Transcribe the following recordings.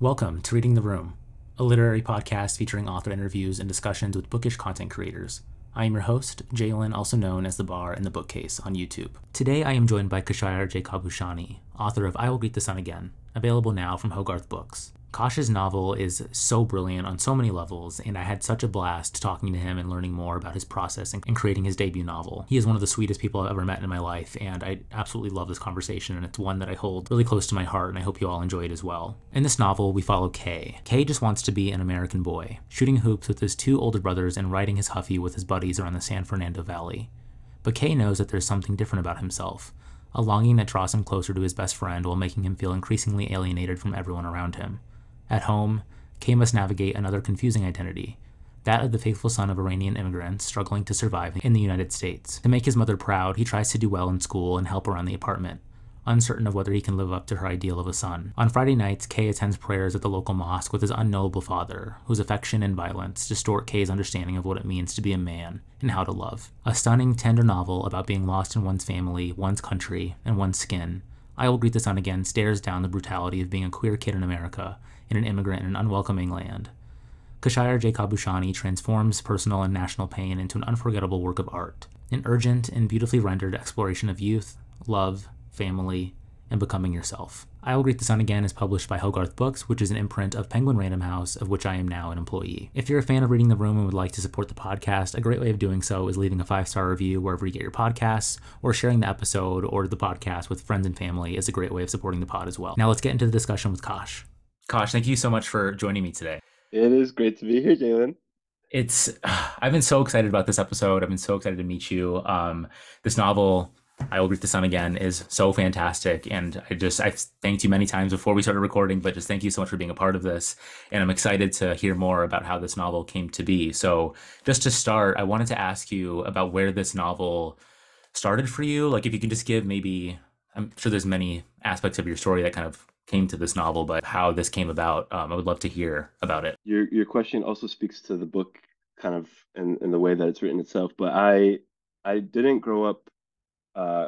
Welcome to Reading the Room, a literary podcast featuring author interviews and discussions with bookish content creators. I am your host, Jalen, also known as The Bar and the Bookcase on YouTube. Today I am joined by Khashayar Khabushani, author of I Will Greet the Sun Again, available now from Hogarth Books. Kash's novel is so brilliant on so many levels, and I had such a blast talking to him and learning more about his process and creating his debut novel. He is one of the sweetest people I've ever met in my life, and I absolutely love this conversation, and it's one that I hold really close to my heart, and I hope you all enjoy it as well. In this novel, we follow Kay. Kay just wants to be an American boy, shooting hoops with his two older brothers and riding his Huffy with his buddies around the San Fernando Valley. But Kay knows that there's something different about himself, a longing that draws him closer to his best friend while making him feel increasingly alienated from everyone around him. At home, Kay must navigate another confusing identity, that of the faithful son of Iranian immigrants struggling to survive in the United States. To make his mother proud, he tries to do well in school and help around the apartment, uncertain of whether he can live up to her ideal of a son. On Friday nights, Kay attends prayers at the local mosque with his unknowable father, whose affection and violence distort Kay's understanding of what it means to be a man and how to love. A stunning, tender novel about being lost in one's family, one's country, and one's skin, I Will Greet the Sun Again stares down the brutality of being a queer kid in America, in an immigrant in an unwelcoming land. Khashayar Khabushani transforms personal and national pain into an unforgettable work of art, an urgent and beautifully rendered exploration of youth, love, family, and becoming yourself. I Will Greet the Sun Again is published by Hogarth Books, which is an imprint of Penguin Random House, of which I am now an employee. If you're a fan of Reading the Room and would like to support the podcast, a great way of doing so is leaving a 5-star review wherever you get your podcasts, or sharing the episode or the podcast with friends and family is a great way of supporting the pod as well. Now let's get into the discussion with Kosh. Kosh, thank you so much for joining me today. It is great to be here, Jalen. I've been so excited about this episode. I've been so excited to meet you. This novel, I Will Greet the Sun Again, is so fantastic. And I've thanked you many times before we started recording, but just thank you so much for being a part of this. And I'm excited to hear more about how this novel came to be. So just to start, I wanted to ask you about where this novel started for you. Like if you could just give maybe, I'm sure there's many aspects of your story that kind of came to this novel, but how this came about, I would love to hear about it. Your question also speaks to the book kind of in the way that it's written itself. But I didn't grow up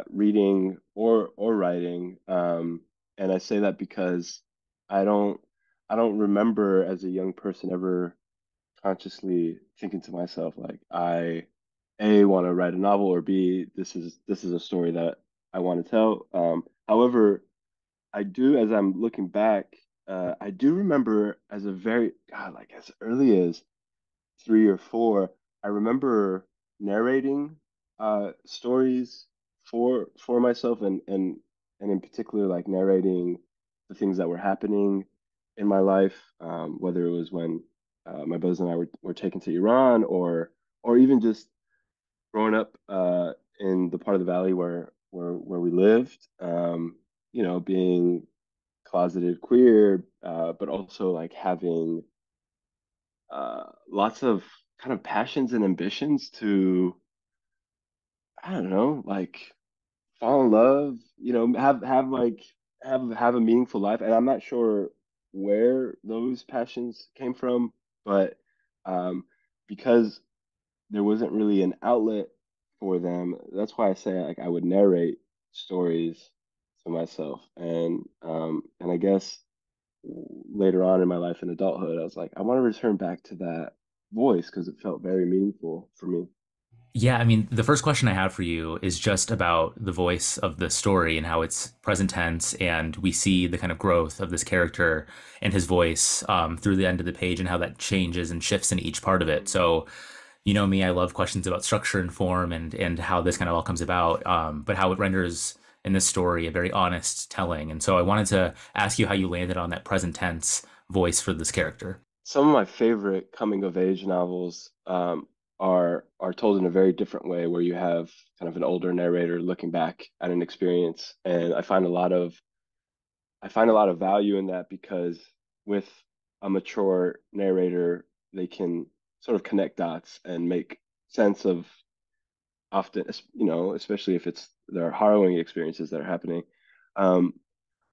reading or writing. And I say that because I don't I don't remember as a young person ever consciously thinking to myself like I A want to write a novel or B this is a story that I want to tell. However, I do, as I'm looking back, I do remember as a very, God, like as early as 3 or 4, I remember narrating stories for myself and in particular like narrating the things that were happening in my life, whether it was when my brothers and I were taken to Iran or even just growing up in the part of the valley where we lived, being closeted queer, but also like having lots of kind of passions and ambitions to, I don't know, like fall in love, have a meaningful life. And I'm not sure where those passions came from, but um, because there wasn't really an outlet for them, that's why I say like I would narrate stories to myself. And I guess later on in my life in adulthood, I was like, I want to return back to that voice because it felt very meaningful for me. Yeah, I mean, the first question I have for you is just about the voice of the story and how it's present tense, and we see the kind of growth of this character and his voice through the end of the page and how that changes and shifts in each part of it. So, you know me, I love questions about structure and form and how this kind of all comes about, but how it renders in this story a very honest telling. And so I wanted to ask you how you landed on that present tense voice for this character. Some of my favorite coming of age novels are told in a very different way, where you have kind of an older narrator looking back at an experience, and I find a lot of value in that because with a mature narrator, they can sort of connect dots and make sense of often, especially if there are harrowing experiences that are happening. Um,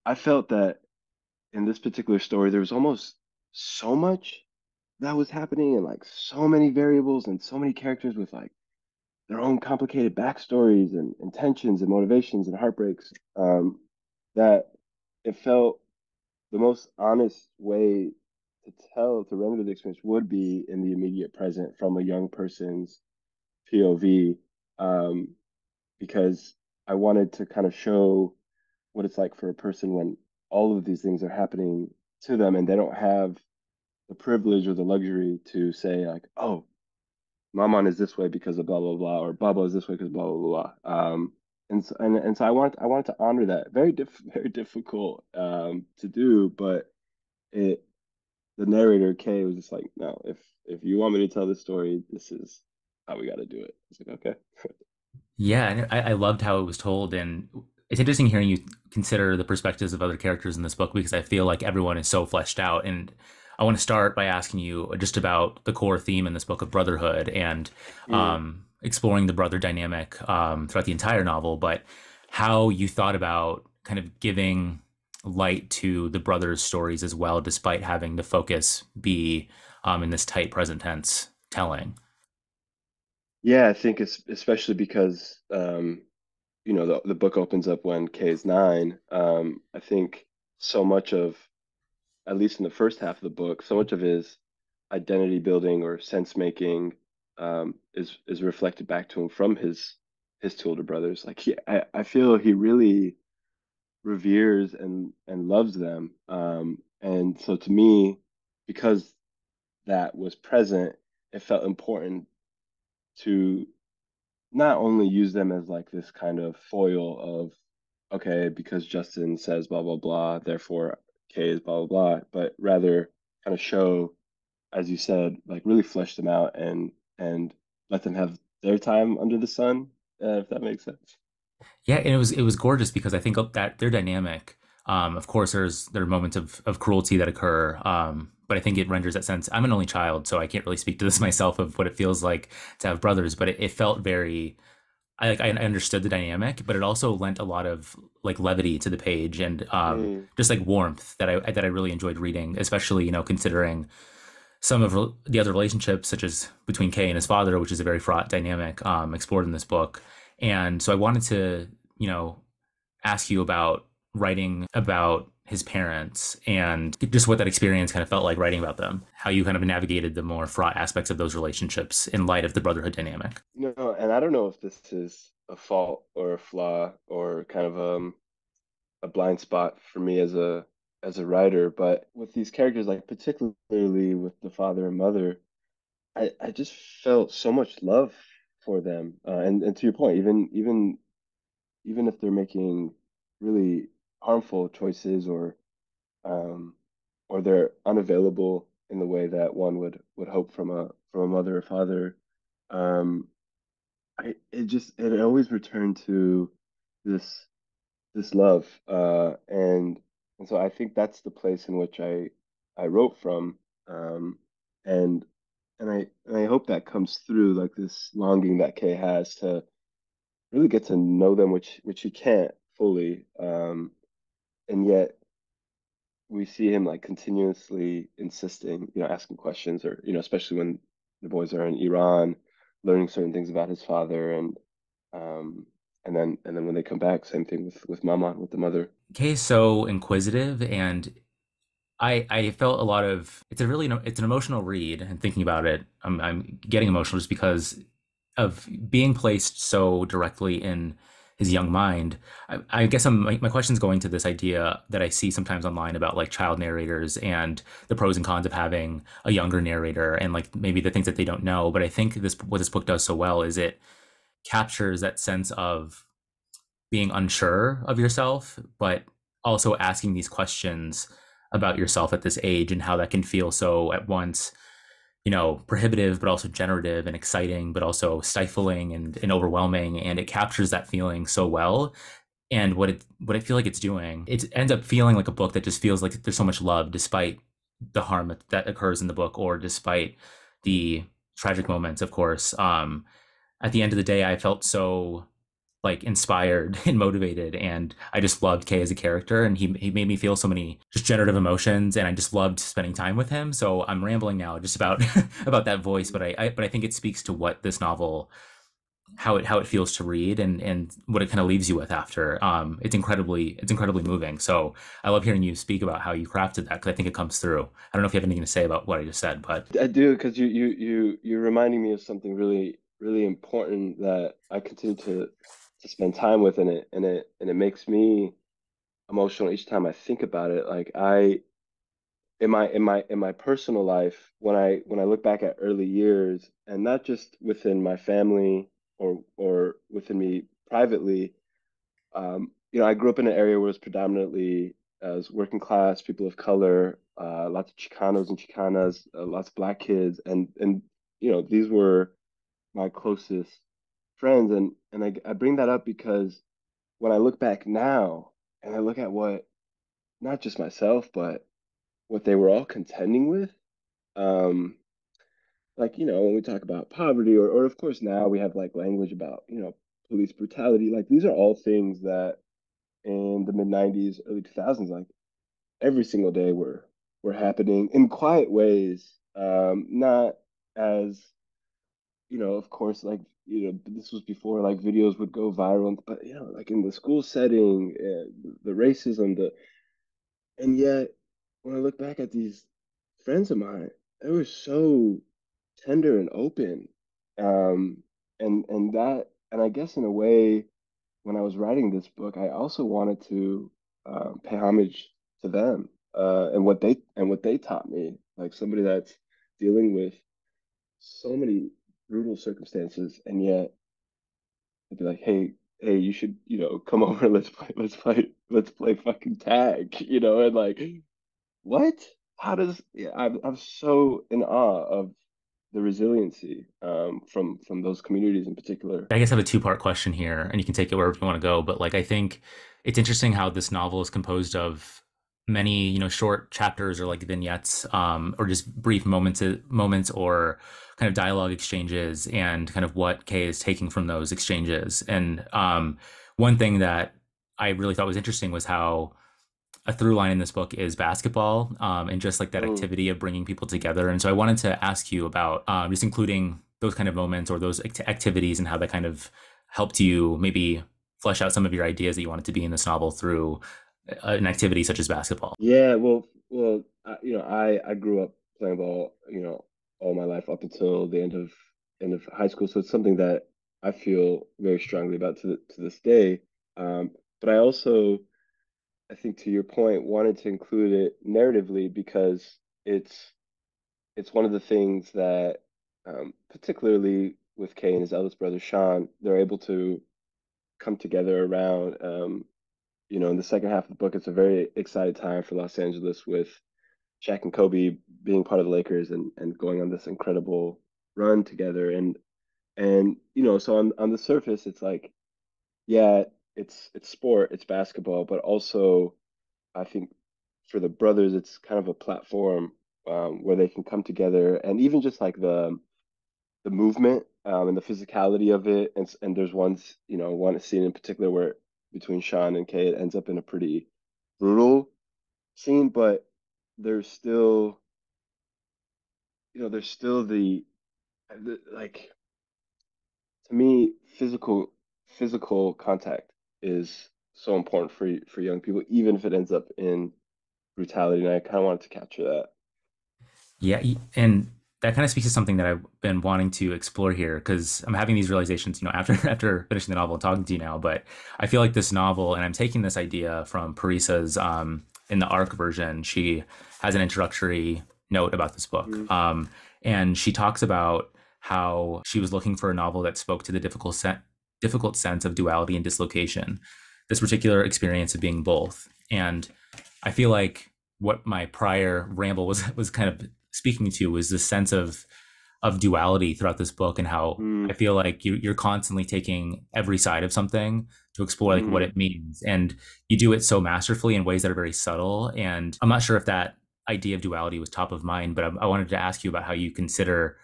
I felt that in this particular story, there was almost so much that was happening and like so many variables and so many characters with like their own complicated backstories and tensions and motivations and heartbreaks, that it felt the most honest way to render the experience would be in the immediate present from a young person's POV, um, because I wanted to kind of show what it's like for a person when all of these things are happening to them and they don't have the privilege or the luxury to say like, oh, Maman is this way because of blah blah blah, or Baba is this way because blah blah blah. And so I wanted to honor that. Very difficult to do, but it the narrator Kay was just like, no, if you want me to tell this story, this is how we got to do it. It's like, okay. Yeah, and I loved how it was told, and it's interesting hearing you consider the perspectives of other characters in this book because I feel like everyone is so fleshed out. And I want to start by asking you just about the core theme in this book of brotherhood and Mm. exploring the brother dynamic throughout the entire novel, but how you thought about kind of giving light to the brothers' stories as well, despite having the focus be in this tight present tense telling. Yeah, I think it's especially because the book opens up when Kay is 9. I think so much of, at least in the first half of the book, so much of his identity building or sense making is reflected back to him from his two older brothers. Like I feel he really reveres and loves them. And so to me, because that was present, it felt important to not only use them as like this kind of foil of, okay, because Justin says blah blah blah, therefore Kay is blah blah blah, but rather kind of show, as you said, like really flesh them out and let them have their time under the sun, if that makes sense. Yeah, and it was gorgeous because I think that their dynamic. Of course, there are moments of cruelty that occur, but I think it renders that sense. I'm an only child, so I can't really speak to this myself of what it feels like to have brothers. But it felt very. I understood the dynamic, but it also lent a lot of like levity to the page and Mm, just like warmth that I really enjoyed reading, especially considering some of the other relationships, such as between Kay and his father, which is a very fraught dynamic explored in this book. And so I wanted to, ask you about writing about his parents and just what that experience kind of felt like writing about them, how you kind of navigated the more fraught aspects of those relationships in light of the brotherhood dynamic. and I don't know if this is a fault or a flaw or kind of a blind spot for me as a writer, but with these characters, like particularly with the father and mother, I just felt so much love for them. And to your point, even if they're making really harmful choices um, or they're unavailable in the way that one would hope from a mother or father, um, it always returned to this this love, and so I think that's the place in which I wrote from, um, and and I hope that comes through, like this longing that Kay has to really get to know them, which he can't fully, and yet we see him like continuously insisting, asking questions, or especially when the boys are in Iran, learning certain things about his father, um, and then when they come back, same thing with Mama, with the mother. Kay is so inquisitive and I felt a lot of it's a really it's an emotional read and thinking about it I'm getting emotional just because of being placed so directly in his young mind. I guess my question's going to this idea that I see sometimes online about like child narrators and the pros and cons of having a younger narrator and like maybe the things that they don't know. But I think this what this book does so well is it captures that sense of being unsure of yourself, but also asking these questions about yourself at this age and how that can feel so at once, prohibitive, but also generative and exciting, but also stifling and overwhelming. And it captures that feeling so well. And what I feel like it's doing, it ends up feeling like a book that just feels like there's so much love despite the harm that occurs in the book or despite the tragic moments, of course. At the end of the day, I felt so like inspired and motivated and I just loved Kay as a character and he made me feel so many just generative emotions and I just loved spending time with him. So I'm rambling now just about about that voice, but I think it speaks to what this novel how it feels to read and what it kind of leaves you with after. It's incredibly moving. So I love hearing you speak about how you crafted that because I think it comes through. I don't know if you have anything to say about what I just said, but I do, because you're reminding me of something really important that I continue to spend time with, and it makes me emotional each time I think about it. Like I in my personal life, when I look back at early years, and not just within my family or within me privately, I grew up in an area where it was predominantly as working class, people of color, lots of Chicanos and Chicanas, lots of black kids, and these were my closest friends, and I bring that up because when I look back now and I look at what not just myself, but what they were all contending with, um, like when we talk about poverty, or of course now we have like language about police brutality. Like these are all things that in the mid 90s, early 2000s, like every single day were happening in quiet ways, not as of course, like this was before like videos would go viral, but like in the school setting, the racism, and yet when I look back at these friends of mine, they were so tender and open, um, and I guess in a way, when I was writing this book, I also wanted to pay homage to them, and what they taught me, like somebody that's dealing with so many brutal circumstances, and yet I'd be like, hey, you should, come over, let's play fucking tag, and like, what? How does, yeah, I'm so in awe of the resiliency from those communities in particular. I guess I have a two-part question here, and you can take it wherever you want to go. But like, I think it's interesting how this novel is composed of many, short chapters or like vignettes, or just brief moments or kind of dialogue exchanges, and kind of what Kay is taking from those exchanges. And one thing that I really thought was interesting was how a through line in this book is basketball, and just like that Mm, activity of bringing people together. And so I wanted to ask you about just including those kind of moments or those activities and how that kind of helped you maybe flesh out some of your ideas that you wanted to be in this novel through an activity such as basketball. yeah, well, I grew up playing ball, all my life up until the end of high school, so it's something that I feel very strongly about to this day. But I also, I think to your point, wanted to include it narratively because it's one of the things that, particularly with Kay and his eldest brother Sean, they're able to come together around. In the second half of the book, it's a very exciting time for Los Angeles with Shaq and Kobe being part of the Lakers and going on this incredible run together. And so on the surface, it's like, yeah, it's sport, it's basketball, but also I think for the brothers, it's kind of a platform where they can come together, and even just like the movement and the physicality of it. And there's one scene in particular where between Sean and Kay, it ends up in a pretty brutal scene, but there's still there's still the like, to me, physical contact is so important for young people, even if it ends up in brutality. And I kind of wanted to capture that. Yeah, and that kind of speaks to something that I've been wanting to explore here because I'm having these realizations, after after finishing the novel and talking to you now. But I feel like this novel, and I'm taking this idea from Parissa's in the ARC version. She has an introductory note about this book, Mm, and she talks about how she was looking for a novel that spoke to the difficult sense of duality and dislocation, this particular experience of being both. And I feel like what my prior ramble was kind of speaking to was this sense of duality throughout this book and how I mm, feel like you're constantly taking every side of something to explore like what mm. it means, and you do it so masterfully in ways that are very subtle. And I'm not sure if that idea of duality was top of mind, but I wanted to ask you about how you consider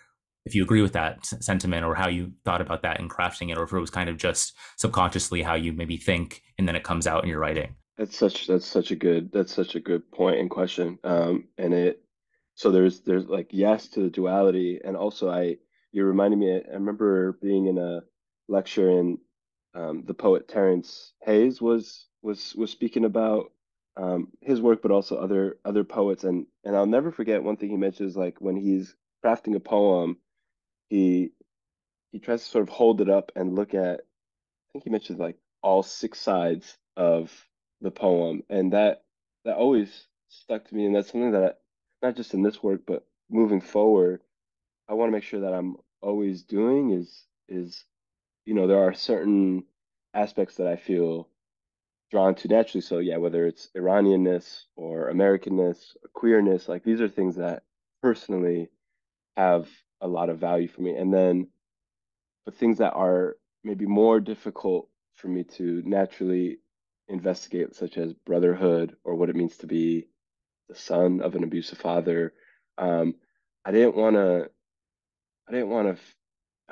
if you agree with that sentiment or how you thought about that in crafting it, or if it was kind of just subconsciously how you maybe think and then it comes out in your writing. That's such a good point and question. And so there's like yes to the duality, and also I you're reminding me. I remember being in a lecture in the poet Terence Hayes was speaking about his work, but also other poets. And I'll never forget one thing he mentions, like when he's crafting a poem, he he tries to sort of hold it up and look at. I think he mentioned like all six sides of the poem, and that always stuck to me. And that's something that not just in this work, but moving forward, I want to make sure that I'm always doing is there are certain aspects that I feel drawn to naturally. So yeah, whether it's Iranianness or Americanness or queerness, like these are things that personally have a lot of value for me. And then, but things that are maybe more difficult for me to naturally investigate, such as brotherhood or what it means to be the son of an abusive father. Um, I didn't want to I didn't want to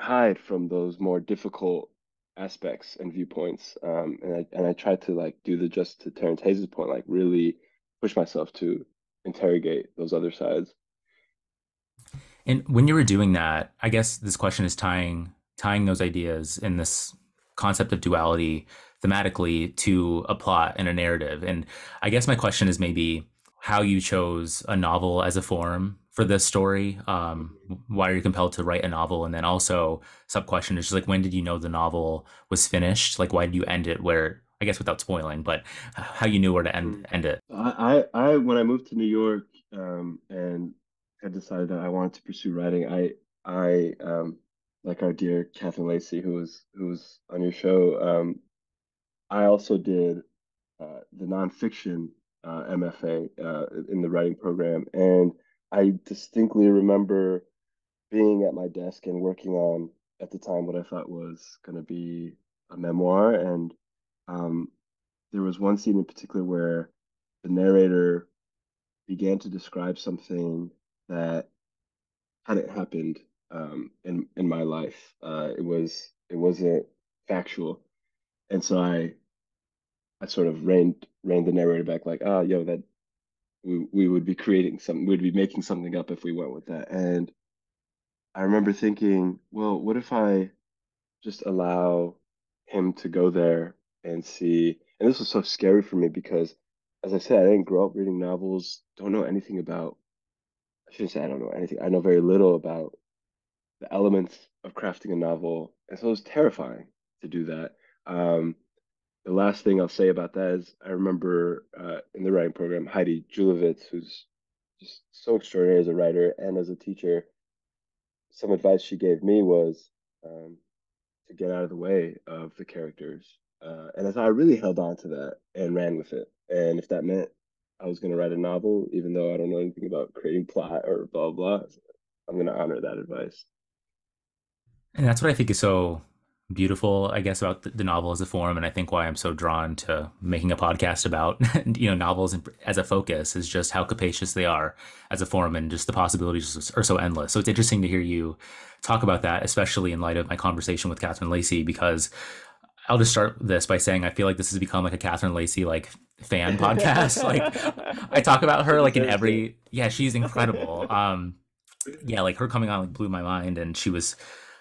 hide from those more difficult aspects and viewpoints. And I tried to like do the just to Terrence Hayes' point, like really push myself to interrogate those other sides. And when you were doing that, I guess this question is tying those ideas in this concept of duality thematically to a plot and a narrative. And I guess my question is maybe how you chose a novel as a form for this story. Mhm. Why are you compelled to write a novel? And then also sub question is just like when did you know the novel was finished? Like why did you end it where I guess without spoiling, but how you knew where to end Mm. end it. When I moved to New York, and had decided that I wanted to pursue writing, like our dear Catherine Lacey, who was on your show, I also did the nonfiction MFA in the writing program, and I distinctly remember being at my desk and working on at the time what I thought was going to be a memoir, and um, there was one scene in particular where the narrator began to describe something that hadn't happened in my life. It wasn't factual, and so I sort of reined the narrator back, like, oh, yo, that we would be creating something, we'd be making something up if we went with that. And I remember thinking, well, what if I just allow him to go there and see? And this was so scary for me because, as I said, I didn't grow up reading novels, don't know anything about, I shouldn't say I don't know anything. I know very little about the elements of crafting a novel. And so it was terrifying to do that. Um, the last thing I'll say about that is I remember in the writing program, Heidi Julavitz, who's just so extraordinary as a writer and as a teacher, some advice she gave me was to get out of the way of the characters. And as I really held on to that and ran with it. And if that meant I was going to write a novel, even though I don't know anything about creating plot or blah, blah, I'm going to honor that advice. And that's what I think is so beautiful, I guess, about the novel as a form. And I think why I'm so drawn to making a podcast about, novels as a focus is just how capacious they are as a form and just the possibilities are so endless. So it's interesting to hear you talk about that, especially in light of my conversation with Catherine Lacey, because I'll just start this by saying I feel like this has become like a Catherine Lacey like fan podcast. Like I talk about She her like in deserves it. every, yeah, she's incredible. Yeah, like her coming on like blew my mind, and she was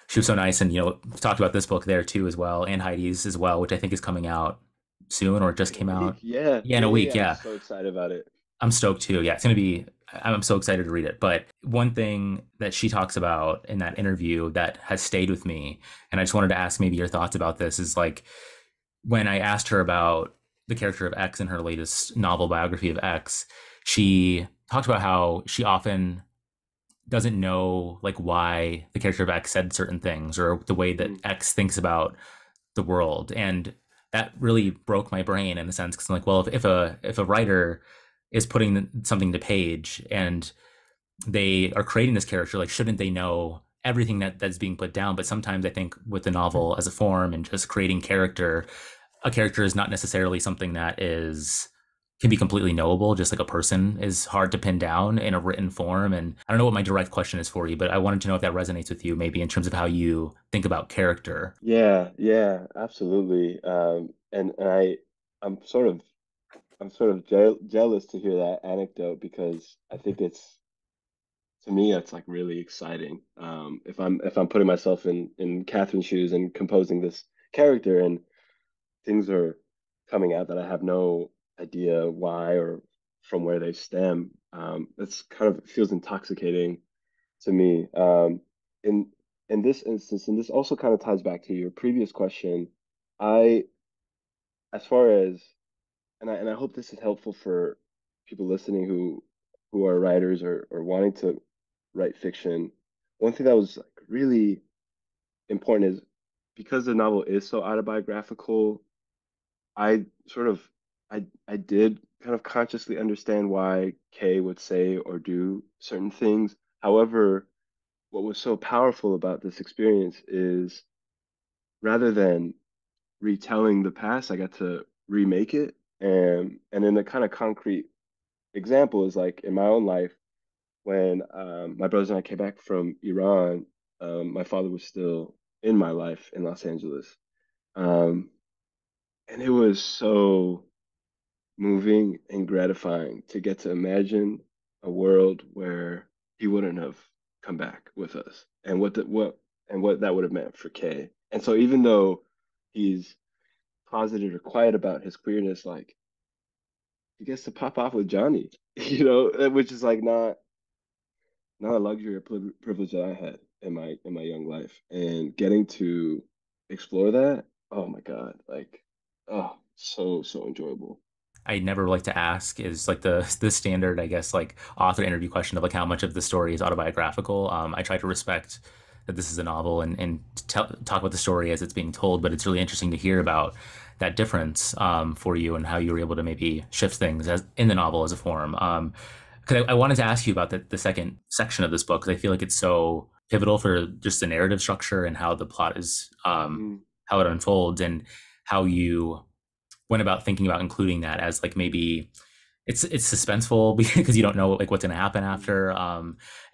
so nice, and talked about this book there too as well, and Heidi's as well, which I think is coming out soon or it just In a came out. week. Yeah, Yeah, in yeah, a yeah, week. yeah. I'm Yeah, so excited about it. I'm stoked too. Yeah, it's gonna be. I'm so excited to read it. But one thing that she talks about in that interview that has stayed with me, and I just wanted to ask maybe your thoughts about this, is like when I asked her about the character of X in her latest novel biography of X, she talked about how she often doesn't know like why the character of X said certain things or the way that Mm, X thinks about the world. And that really broke my brain in the sense because I'm like, well, if a writer is putting something to page and they are creating this character, like shouldn't they know everything that's being put down? But sometimes I think with the novel as a form and just creating character, a character is not necessarily something that is can be completely knowable, just like a person is hard to pin down in a written form. And I don't know what my direct question is for you, but I wanted to know if that resonates with you, maybe in terms of how you think about character. yeah, yeah, absolutely. And I'm sort of I'm sort of jealous to hear that anecdote because I think it's to me, that's like really exciting. If I'm putting myself in Catherine's shoes and composing this character, and things are coming out that I have no idea why or from where they stem, it's kind of feels intoxicating to me. In in this instance, and this also kind of ties back to your previous question, I, as far as, and I hope this is helpful for people listening who are writers or wanting to write fiction. One thing that was like really important is because the novel is so autobiographical, I sort of I did kind of consciously understand why Kay would say or do certain things. However, what was so powerful about this experience is rather than retelling the past, I got to remake it. And in a kind of concrete example is like in my own life, when my brothers and I came back from Iran, my father was still in my life in Los Angeles. Um, and it was so moving and gratifying to get to imagine a world where he wouldn't have come back with us and what that would have meant for Kay. And so even though he's closeted or quiet about his queerness, like he gets to pop off with Johnny, which is like not a luxury or privilege that I had in my young life. And getting to explore that, oh my God, like oh, so enjoyable. I never like to ask is like the standard, I guess, like author interview question of like how much of the story is autobiographical. I try to respect that this is a novel and talk about the story as it's being told, but it's really interesting to hear about that difference for you and how you were able to maybe shift things as in the novel as a form. Because I wanted to ask you about the second section of this book because I feel like it's so pivotal for just the narrative structure and how the plot is Mm. how it unfolds and how you went about thinking about including that as like maybe it's suspenseful because you don't know like what's going to happen Mm. after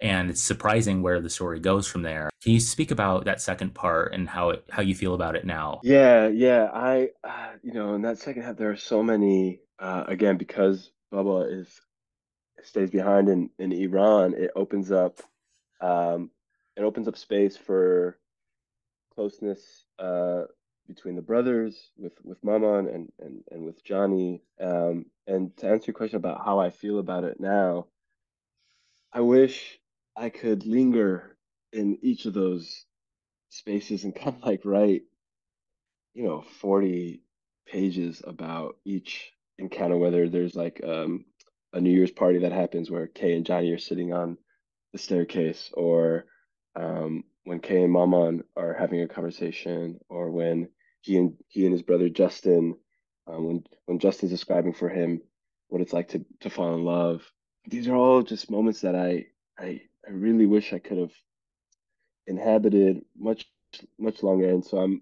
and it's surprising where the story goes from there. Can you speak about that second part and how you feel about it now? Yeah. In that second half, there are so many, again, because Bubba stays behind in Iran, um, it opens up space for closeness, between the brothers with Mama and with Johnny. And to answer your question about how I feel about it now, I wish I could linger in each of those spaces and kind of like write 40 pages about each encounter, whether there's like a New Year's party that happens where Kay and Johnny are sitting on the staircase, or when Kay and Maman are having a conversation, or when he and his brother Justin, when Justin's describing for him what it's like to fall in love. These are all just moments that I really wish I could have inhabited much longer. And so I'm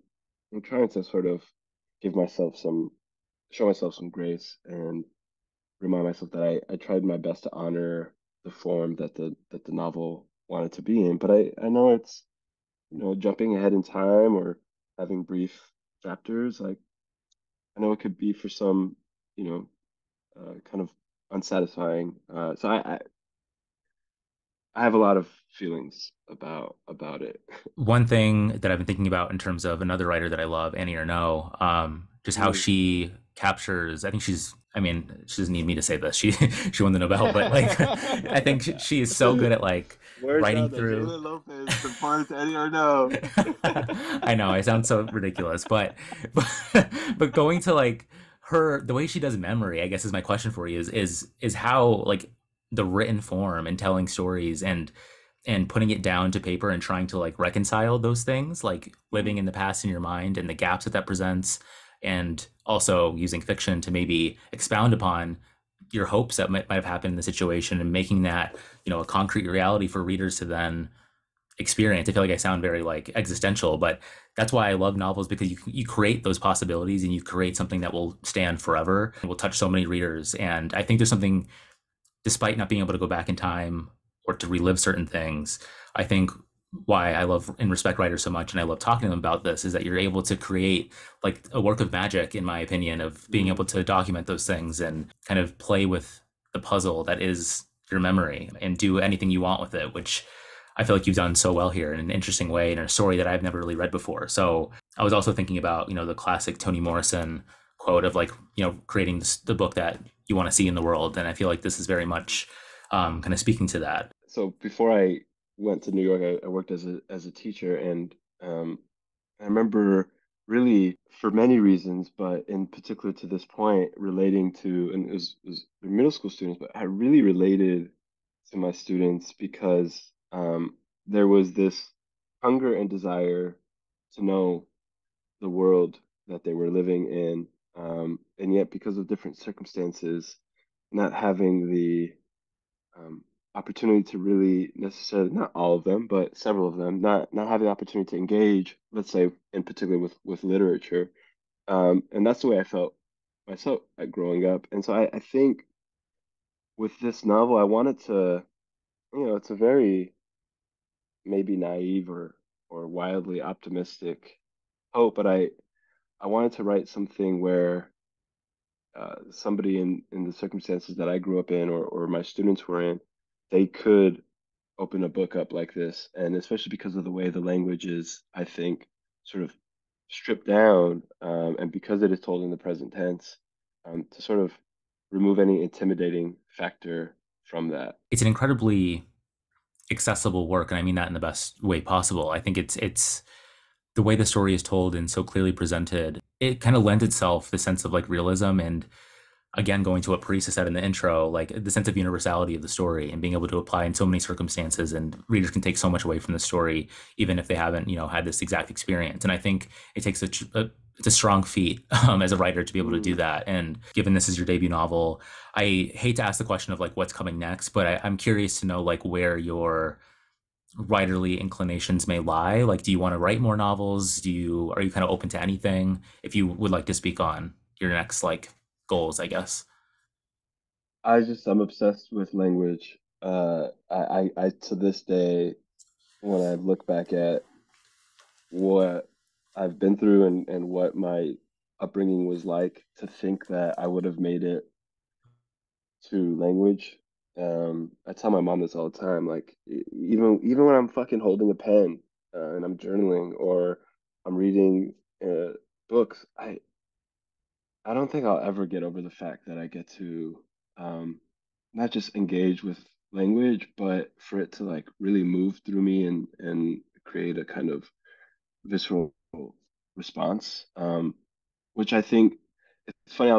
trying to sort of give myself some show myself some grace and remind myself that I tried my best to honor the form that the novel wanted to be in. But I know it's jumping ahead in time or having brief chapters. Like I know it could be for some you know kind of unsatisfying. So I have a lot of feelings about it. One thing that I've been thinking about in terms of another writer that I love, Annie Ernaux, just how Mm. she captures. I think she's. I mean, she doesn't need me to say this. She she won the Nobel, but like, I think she is so good at like Words writing out that through. Jalen Lopez conforms to any or no. I know I sound so ridiculous, but going to like her the way she does memory, I guess is my question for you is how like the written form and telling stories and putting it down to paper and trying to like reconcile those things, like living Mm. in the past in your mind and the gaps that that presents, and also using fiction to maybe expound upon your hopes that might have happened in the situation and making that a concrete reality for readers to then experience. I feel like I sound very like existential, but that's why I love novels because you create those possibilities and you create something that will stand forever and will touch so many readers. And I think there's something, despite not being able to go back in time or to relive certain things, I think why I love and respect writers so much and I love talking to them about this is that you're able to create like a work of magic, in my opinion, of being Mm. able to document those things and kind of play with the puzzle that is your memory and do anything you want with it, which I feel like you've done so well here in an interesting way in a story that I've never really read before. So I was also thinking about, the classic Toni Morrison quote of like, creating the book that you want to see in the world. And I feel like this is very much kind of speaking to that. So before I went to New York, I worked as a teacher, and I remember really for many reasons, but in particular to this point, relating to, and it was middle school students, but I really related to my students because there was this hunger and desire to know the world that they were living in, and yet because of different circumstances, not having the opportunity to really necessarily, not all of them, but several of them, not having the opportunity to engage, let's say in particular with literature. And that's the way I felt myself growing up. And so I think with this novel, I wanted to, it's a very maybe naive or wildly optimistic hope, but I wanted to write something where somebody in the circumstances that I grew up in or my students were in, they could open a book up like this. And especially because of the way the language is, I think, sort of stripped down, and because it is told in the present tense, to sort of remove any intimidating factor from that. It's an incredibly accessible work, and I mean that in the best way possible. I think it's the way the story is told and so clearly presented. It kind of lends itself the sense of like realism and again going to what Parisa said in the intro, like the sense of universality of the story and being able to apply in so many circumstances, and readers can take so much away from the story even if they haven't had this exact experience. And I think it takes it's a strong feat as a writer to be able to do Mm. that. And given this is your debut novel, I hate to ask the question of like what's coming next, but I'm curious to know like where your writerly inclinations may lie. Like, do you want to write more novels? Are you kind of open to anything? If you would like to speak on your next like goals, I guess. I'm obsessed with language. I to this day, when I look back at what I've been through and what my upbringing was like, to think that I would have made it to language. I tell my mom this all the time, like even when I'm fucking holding a pen, and I'm journaling or I'm reading books, I don't think I'll ever get over the fact that I get to not just engage with language, but for it to like really move through me and create a kind of visceral response. Which I think it's funny.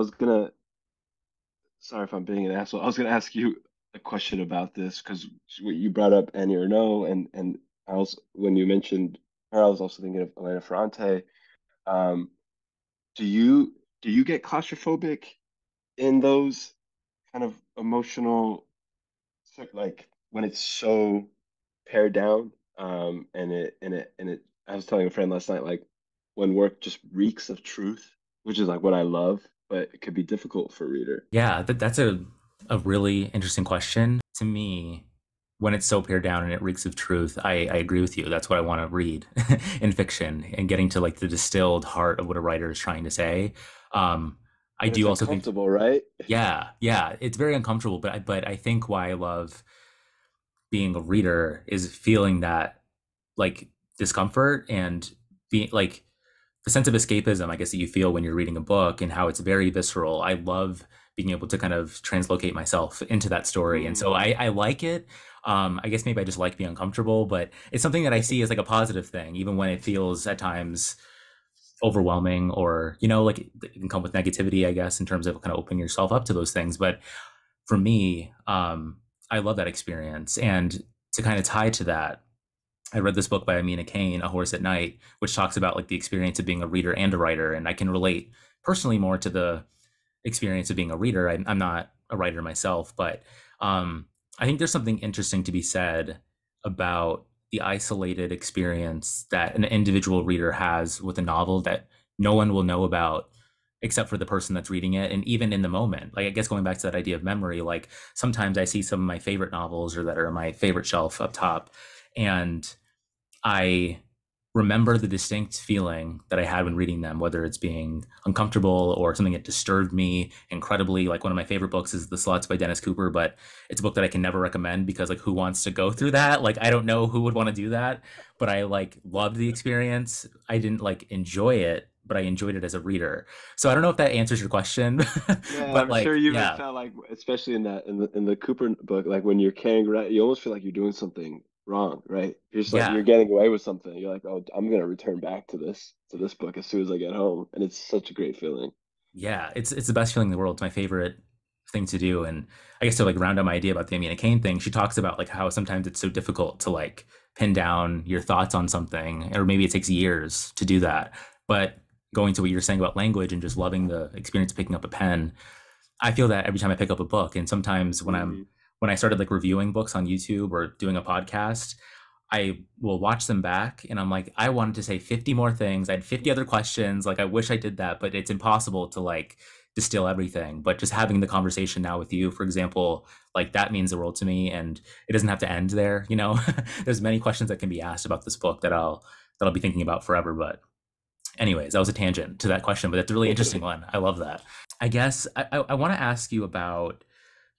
Sorry if I'm being an asshole. I was gonna ask you a question about this because you brought up Annie Ernaux, and I also when you mentioned her, I was also thinking of Elena Ferrante. Um, do you get claustrophobic in those kind of emotional, like when it's so pared down, and it I was telling a friend last night, like when work just reeks of truth, which is like what I love, but it could be difficult for a reader. Yeah, that's a really interesting question. To me, when it's so pared down and it reeks of truth, I agree with you. That's what I want to read in fiction and getting to like the distilled heart of what a writer is trying to say. Um, I But it's do also think, uncomfortable, right? yeah, it's very uncomfortable, but I think why I love being a reader is feeling that like discomfort and being like the sense of escapism, I guess, that you feel when you're reading a book and how it's very visceral. I love being able to kind of translocate myself into that story. And so Mm. I like it. I guess maybe I just like being uncomfortable, but it's something that I see as like a positive thing, even when it feels at times overwhelming or, like it can come with negativity, I guess, in terms of kind of opening yourself up to those things. But for me, I love that experience. And to kind of tie to that, I read this book by Amina King, A Horse at Night, which talks about like the experience of being a reader and a writer. And I can relate personally more to the experience of being a reader. I'm not a writer myself, but um, I think there's something interesting to be said about the isolated experience that an individual reader has with a novel that no one will know about except for the person that's reading it. And even in the moment, like I guess going back to that idea of memory, like sometimes I see some of my favorite novels or that are on my favorite shelf up top, and I remember the distinct feeling that I had when reading them, whether it's being uncomfortable or something that disturbed me incredibly. Like one of my favorite books is The Sluts by Dennis Cooper, but it's a book that I can never recommend because like who wants to go through that? Like I don't know who would want to do that, but I like loved the experience. I didn't like enjoy it, but I enjoyed it as a reader. So I don't know if that answers your question, Yeah, but I'm sure like you have yeah. felt like, especially in that in the Cooper book, like when you're carrying around, you almost feel like you're doing something wrong, right? You're just like Yeah. you're getting away with something. You're like, oh, I'm gonna return back to this book as soon as I get home, and it's such a great feeling. Yeah, it's the best feeling in the world. It's my favorite thing to do. And I guess to like round out my idea about the Amina King thing, she talks about like how sometimes it's so difficult to like pin down your thoughts on something, or maybe it takes years to do that. But going to what you're saying about language and just loving the experience of picking up a pen, I feel that every time I pick up a book. And sometimes Hmm. when I started like reviewing books on YouTube or doing a podcast, I will watch them back and I'm like, I wanted to say 50 more things. I had 50 other questions. Like I wish I did that, but it's impossible to like distill everything. But just having the conversation now with you, for example, like that means the world to me. And it doesn't have to end there, you know. There's many questions that can be asked about this book that I'll be thinking about forever. But anyways, that was a tangent to that question, but that's a really interesting one. I love that. I guess I want to ask you about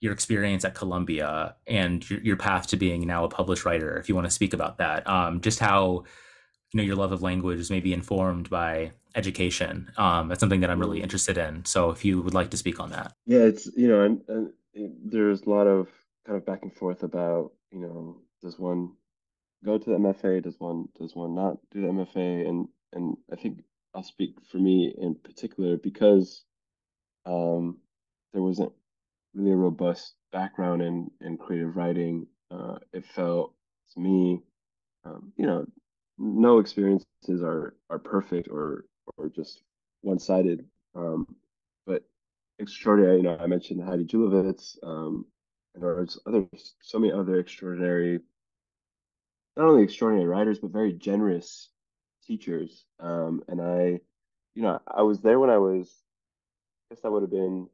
your experience at Columbia and your path to being now a published writer, if you want to speak about that. Just how, your love of language is maybe informed by education. That's something that I'm really Mm. interested in. So if you would like to speak on that. Yeah, it's and there's a lot of kind of back and forth about does one go to the MFA? Does one not do the MFA? And I think I'll speak for me in particular because um, there wasn't really a robust background in creative writing. It felt to me, you know, no experiences are perfect or just one-sided. But extraordinary, I mentioned Heidi Julavits, and there's so many other extraordinary, not only extraordinary writers, but very generous teachers. And I was there when I guess that would have been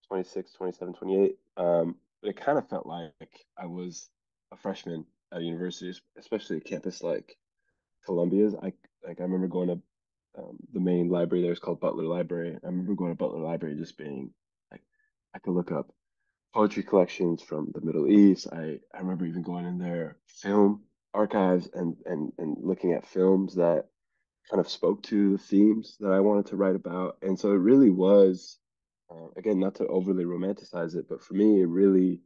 26, 27, 28. But it kind of felt like I was a freshman at a university, especially a campus like Columbia's. I remember going to the main library there is called Butler Library. I remember going to Butler Library just being like, I could look up poetry collections from the Middle East. I remember even going in there film archives and looking at films that kind of spoke to the themes that I wanted to write about. And so it really was, again, not to overly romanticize it, but for me, it really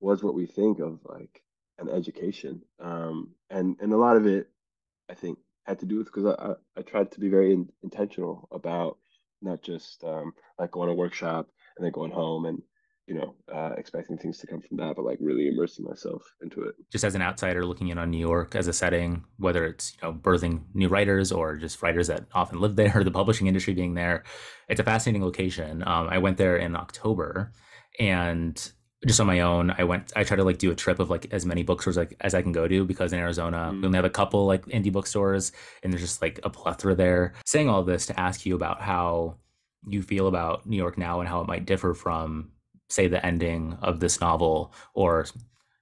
was what we think of like an education. And a lot of it, I think, had to do with because I tried to be very intentional about not just like going to workshop and then going home and expecting things to come from that, but like really immersing myself into it. Just as an outsider looking in on New York as a setting, whether it's birthing new writers or just writers that often live there, or the publishing industry being there, it's a fascinating location. I went there in October, and just on my own, I try to like do a trip of like as many bookstores like as I can go to because in Arizona we Mm. only have a couple like indie bookstores, and there's just like a plethora there. Saying all this to ask you about how you feel about New York now and how it might differ from, say, the ending of this novel, or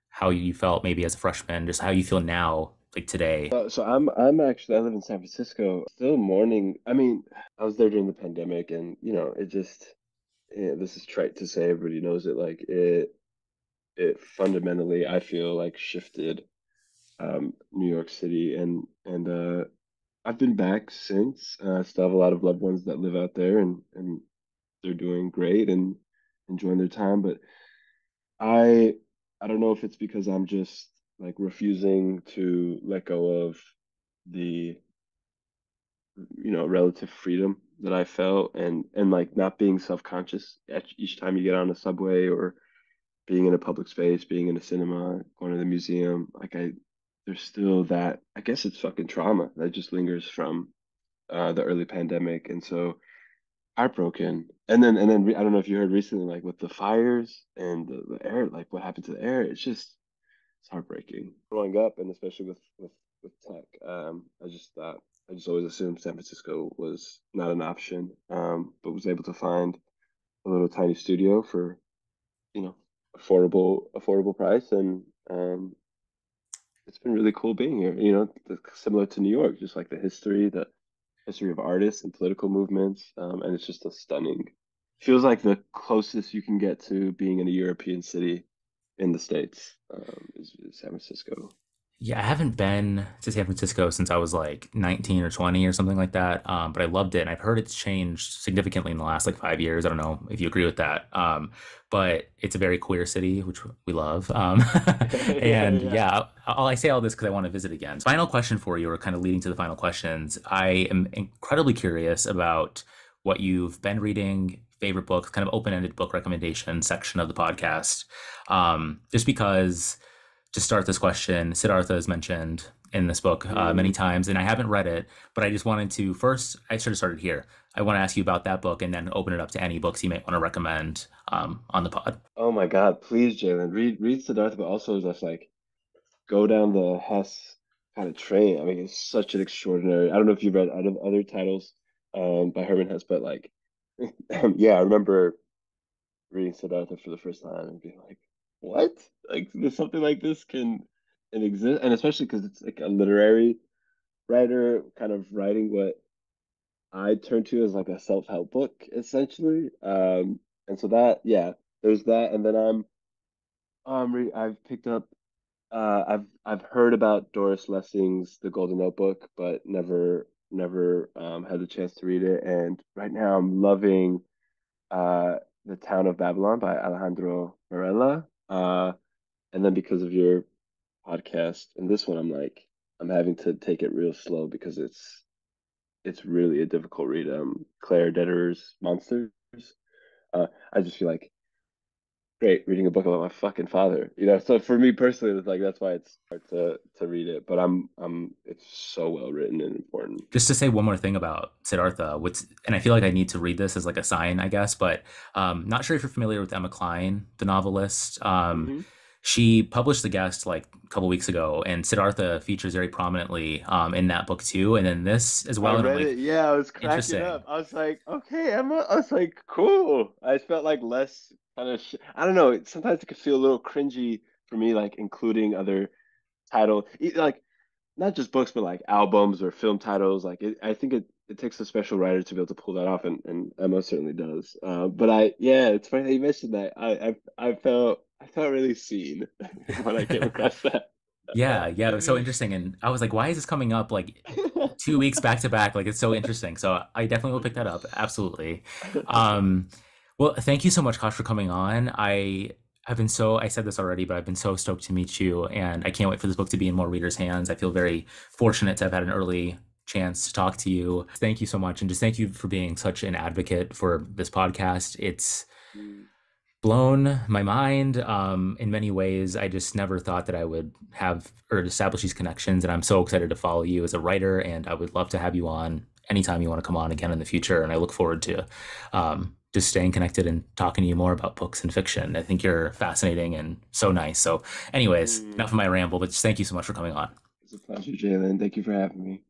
how you felt maybe as a freshman, just how you feel now, like today. So I'm actually I live in San Francisco. Still mourning. I mean, I was there during the pandemic, and it just this is trite to say. Everybody knows it. Like it fundamentally, I feel like shifted New York City, and I've been back since. I still have a lot of loved ones that live out there, and they're doing great and enjoying their time. But I I don't know if it's because I'm just like refusing to let go of the relative freedom that I felt and like not being self-conscious each time you get on a subway or being in a public space, being in a cinema, going to the museum. Like there's still that. I guess it's fucking trauma that just lingers from the early pandemic, and so heartbroken. And then I don't know if you heard recently, like with the fires and the air, like what happened to the air. It's heartbreaking. Growing up, and especially with tech, I just always assumed San Francisco was not an option, but was able to find a little tiny studio for you know affordable price, and it's been really cool being here. Similar to New York, just like the history of artists and political movements, and it's just a stunning. Feels like the closest you can get to being in a European city in the States, is San Francisco. Yeah, I haven't been to San Francisco since I was like 19 or 20 or something like that. But I loved it. And I've heard it's changed significantly in the last like 5 years. I don't know if you agree with that. But it's a very queer city, which we love. Yeah, And yeah. yeah, I say all this because I want to visit again. Final question for you, or kind of leading to the final questions. I am incredibly curious about what you've been reading, favorite books, kind of open-ended book recommendation section of the podcast. Just because to start this question, Siddhartha is mentioned in this book many Mm. times, and I haven't read it, but I just wanted to first, I should have started here. I want to ask you about that book and then open it up to any books you might want to recommend on the pod. Oh my God, please, Jalen, read Siddhartha, but also just like go down the Hess kind of train. I mean, it's such an extraordinary. I don't know if you've read other titles by Herman Hesse, but like, yeah, I remember reading Siddhartha for the first time and being like, "What? Like, there's something like this can exist?" And especially because it's like a literary writer kind of writing what I turn to as like a self-help book, essentially. And so that, yeah, there's that, and then I've picked up. I've heard about Doris Lessing's The Golden Notebook, but never had the chance to read it. And right now I'm loving uh The Town of Babylon by Alejandro Varela. And then because of your podcast and this one, I'm having to take it real slow because it's really a difficult read. Claire Dederer's Monsters. I just feel like great reading a book about my fucking father. So for me personally, it's like that's why it's hard to read it. But I'm it's so well written and important. Just to say one more thing about Siddhartha, and I feel like I need to read this as like a sign, I guess, but not sure if you're familiar with Emma Cline, the novelist. Hmm. She published The Guest like a couple weeks ago, and Siddhartha features very prominently in that book too, and then this as I well. And I'm read like, it. Yeah, I was cracking interesting. up. I was like, okay, Emma. I was like, cool. I just felt like less kind of. I don't know. Sometimes it could feel a little cringy for me, like including other like not just books, but like albums or film titles. I think it takes a special writer to be able to pull that off, and Emma certainly does. But yeah, it's funny that you mentioned that. I felt really seen when I came across that. Yeah, yeah, it was so interesting. And I was like, why is this coming up like 2 weeks back to back? Like it's so interesting. So I definitely will pick that up. Absolutely. Um, well, thank you so much, Kosh, for coming on. I said this already, but I've been so stoked to meet you, and I can't wait for this book to be in more readers' hands. I feel very fortunate to have had an early chance to talk to you. Thank you so much. And just thank you for being such an advocate for this podcast. It's blown my mind in many ways. I just never thought that I would have or establish these connections. And I'm so excited to follow you as a writer. And I would love to have you on anytime you want to come on again in the future. And I look forward to just staying connected and talking to you more about books and fiction. I think you're fascinating and so nice. So, anyways, enough of Mm. my ramble, but just thank you so much for coming on. It's a pleasure, Jalen. Thank you for having me.